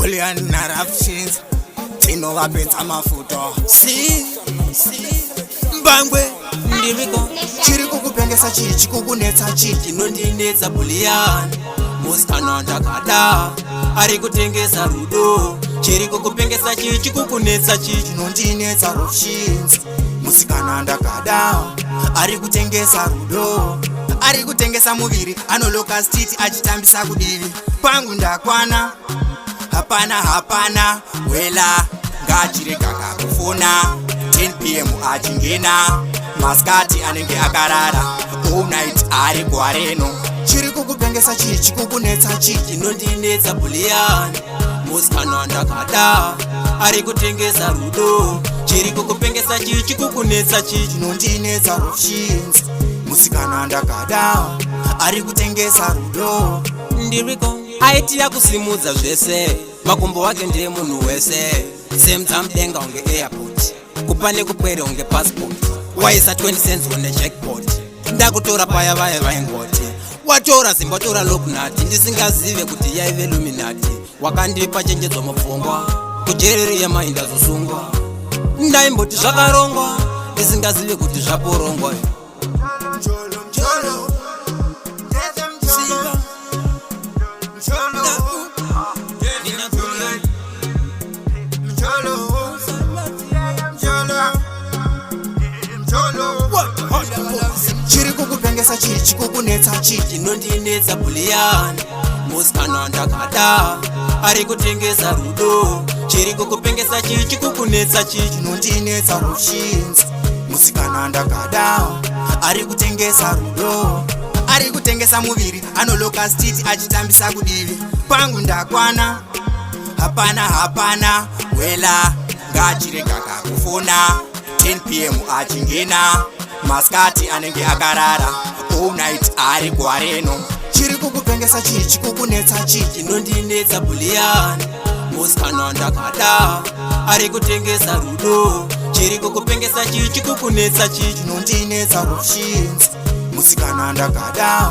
Bullion narrations tinovapedza mafuta mbangwe Ndiriko chiri kukupengesa chii chikukunetsa chii chinondinetsa Bullion musikana ndakada ari kutengesa rudo chiri kukupengesa chii chikukunetsa chii chinondinetsa Rufshins musikana ndakada ari kutengesa rudo ari kutengesa muviri anoloka stiti achitambisa kudivi pangu ndakwana hapana wela ngachirega kakufona 10 pm achingena maskati anenge akarara all night ari gwareno chiri kukupengesa chii chikukunetsa chii chinondinetsa Bullion musikana ndakada ari kutengesa rudo chiri kukupengesa chii chikukunetsa chii chinondinetsa Rufshins musikana ndakada ari kutengesa rudo Ndiriko aitiya kusimudza zvese makumbo wake ndiye munhu wese semudzamudenga unge airport kupa nekukwere unge passport waisa 20 cents on jackpot ndakutora paya vaya vaingoti watora zimbatora lokunati ndisingazive kuti yaive luminati wakandipa chenjedzo mupfungwa kujereri yemainda zosungwa ndaimboti zvakarongwa ndisingazive kuti zvaporongwa chiri kukupengesa chii chikukunetsa chii chinondinetsa Bullion musikana ndakada ari kutengesa rudo chiri kukupengesa chii chikukunetsa chii chinondinetsa Rufshins musikana ndakada ari kutengesa rudo ari kutengesa muviri anoloka stiti achitambisa kudivi pangu ndakwana hapana wela ngachirega kakufona 10 pm achingena maskati anenge akarara all night ari gwareno chiri kukupengesa chii chikukunetsa chii chinondinetsa Bullion musikana ndakada ari kutengesa rudo chiri kukupengesa chii chikukunetsa chii chinondinetsa Rufshins musikana ndakada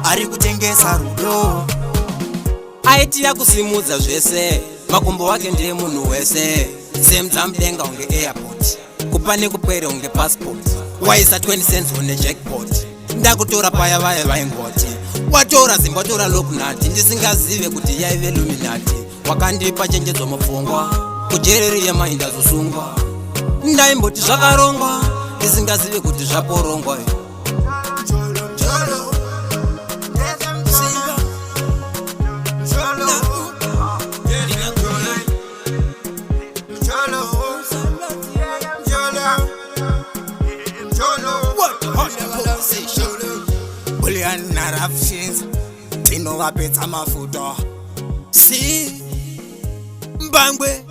ari kutengesa rudo aitiya kusimudza zvese makumbo wake ndiye munhu wese semudzamudenga unge airport kupa nekukwere unge passport waisa 20 cents on jackpot ndakutora paya vaya vaingoti watora zimbatora lokunati ndisingazive kuti yaive luminati wakandipa chenjedzo mupfungwa kujereri yemainda zosungwa ndaimboti zvakarongwa ndisingazive kuti zvaporongwa Bullion narrations tinovapedza mafuta mbangwe